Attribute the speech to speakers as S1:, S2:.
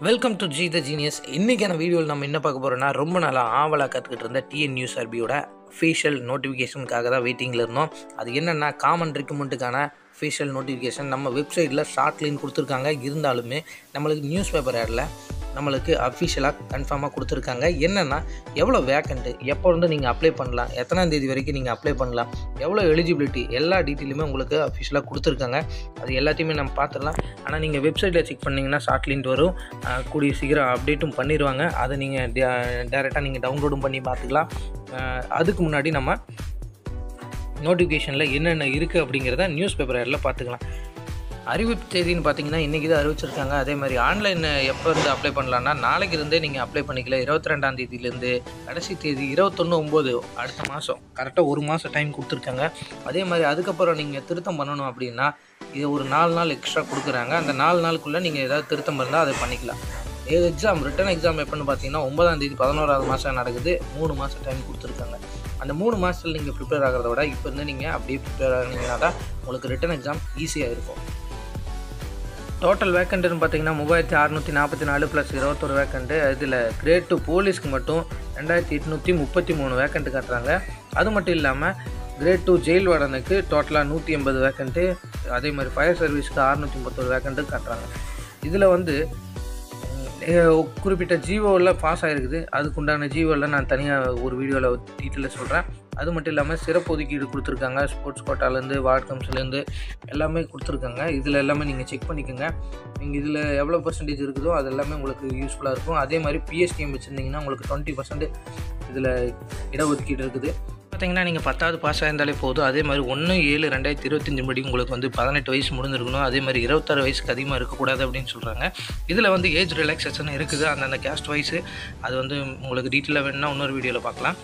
S1: Welcome to G the genius. இன்றைக்கான வீடியோவில் நம்ம என்ன பார்க்க போகிறோம்னா, ரொம்ப நாளாக ஆவலாக கற்றுக்கிட்டு இருந்த டிஎன்யூஎஸ்ஆர்பியோட ஃபேஷியல் நோட்டிஃபிகேஷனுக்காக தான் வெயிட்டிங்கில் இருந்தோம். அது என்னென்னா, காமன் ரெக்ரூட்மெண்ட்டுக்கான ஃபேஷியல் நோட்டிஃபிகேஷன் நம்ம வெப்சைட்டில் ஷார்ட் லைன் கொடுத்துருக்காங்க. இருந்தாலுமே நம்மளுக்கு நியூஸ் பேப்பர் ஆடில் நம்மளுக்கு அஃபிஷியலாக கன்ஃபார்மாக கொடுத்துருக்காங்க. என்னென்னா, எவ்வளோ வேக்கண்ட்டு, எப்போ வந்து நீங்கள் அப்ளை பண்ணலாம், எத்தனாம் தேதி வரைக்கும் நீங்கள் அப்ளை பண்ணலாம், எவ்வளோ எலிஜிபிலிட்டி, எல்லா டீட்டெயிலுமே உங்களுக்கு அஃபிஷியலாக கொடுத்துருக்காங்க. அது எல்லாத்தையுமே நம்ம பார்த்துடலாம். ஆனால் நீங்கள் வெப்சைட்டில் செக் பண்ணிங்கன்னா ஷார்ட் லிங்க் வரும். கூடிய சீக்கிரம் அப்டேட்டும் பண்ணிடுவாங்க. அதை நீங்கள் டேரெக்டாக நீங்கள் டவுன்லோடும் பண்ணி பார்த்துக்கலாம். அதுக்கு முன்னாடி நம்ம நோட்டிஃபிகேஷனில் என்னென்ன இருக்குது அப்படிங்கிறத நியூஸ் பேப்பர் ஆடில் பார்த்துக்கலாம். அறிவிப்பு தேதின்னு பார்த்தீங்கன்னா இன்றைக்கி தான் அறிவிச்சிருக்காங்க. அதே மாதிரி ஆன்லைன் எப்போ இருந்து அப்ளை பண்ணலான்னா, நாளைக்கு இருந்தே நீங்கள் அப்ளை பண்ணிக்கலாம். 22ஆம் தேதியிலேருந்து கடைசி தேதி 21/9 அடுத்த மாதம். கரெக்டாக ஒரு மாதம் டைம் கொடுத்துருக்காங்க. அதே மாதிரி அதுக்கப்புறம் நீங்கள் திருத்தம் பண்ணணும் அப்படின்னா இது ஒரு 4 நாள் எக்ஸ்ட்ரா கொடுக்குறாங்க. அந்த 4 நாளுக்குள்ளே நீங்கள் ஏதாவது திருத்தம் இருந்தால் அதை பண்ணிக்கலாம். ரிட்டன் எக்ஸாம் எப்போன்னு பார்த்தீங்கன்னா 9ஆம் தேதி 11வது மாதம் நடக்குது. 3 மாதம் டைம் கொடுத்துருக்காங்க. அந்த 3 மாதத்தில் நீங்கள் ப்ரிப்பேர் ஆகிறத விட இப்போ இருந்து நீங்கள் அப்படியே ப்ரிப்பேர் ஆகினீங்கன்னா தான் உங்களுக்கு ரிட்டன் எக்ஸாம் ஈஸியாக இருக்கும். டோட்டல் வேக்கண்ட்டுன்னு பார்த்தீங்கன்னா 3644 ப்ளஸ் 21 வேக்கண்ட்டு. இதில் கிரேட் 2 போலீஸ்க்கு மட்டும் 2833 வேக்கண்ட்டு காட்டுறாங்க. அது மட்டும் இல்லாமல் கிரேட் 2 ஜெயில் வார்டனுக்கு டோட்டலாக 180 வேக்கண்ட்டு. அதே மாதிரி ஃபயர் சர்வீஸ்க்கு 631 வேக்கண்ட்டு காட்டுறாங்க. இதில் வந்து குறிப்பிட்ட ஜிஓவில் பாஸ் ஆகிருக்குது. அதுக்குண்டான ஜிஓவில் நான் தனியாக ஒரு வீடியோவில் டீட்டெயிலாக சொல்கிறேன். அது மட்டும் இல்லாமல் சிறப்பு ஒதுக்கீடு கொடுத்துருக்காங்க. ஸ்போர்ட்ஸ் கோட்டாலேருந்து, வார்டு கவுன்சிலேருந்து எல்லாமே கொடுத்துருக்காங்க. இதில் எல்லாமே நீங்கள் செக் பண்ணிக்கோங்க. நீங்கள் இதில் எவ்வளோ பர்சன்டேஜ் இருக்குதோ அது எல்லாமே உங்களுக்கு யூஸ்ஃபுல்லாக இருக்கும். அதே மாதிரி பிஎஸ்டிஎம் வச்சுருந்தீங்கன்னா உங்களுக்கு 20% இதில் இடஒதுக்கீடு இருக்குது. பார்த்தீங்கன்னா நீங்கள் 10வது பாஸ் ஆயிருந்தாலே போதும். அதே மாதிரி 1/7/2025 படி உங்களுக்கு வந்து 18 வயசு முடிஞ்சிருக்கணும். அதே மாதிரி 26 வயசுக்கு அதிகமாக இருக்கக்கூடாது அப்படின்னு சொல்கிறாங்க. இதில் வந்து ஏஜ் ரிலாக்ஸேஷன் இருக்குது அந்தந்த கேஸ்ட் வைஸு. அது வந்து உங்களுக்கு டீட்டெயிலாக வேணும்னா இன்னொரு வீடியோவில் பார்க்கலாம்.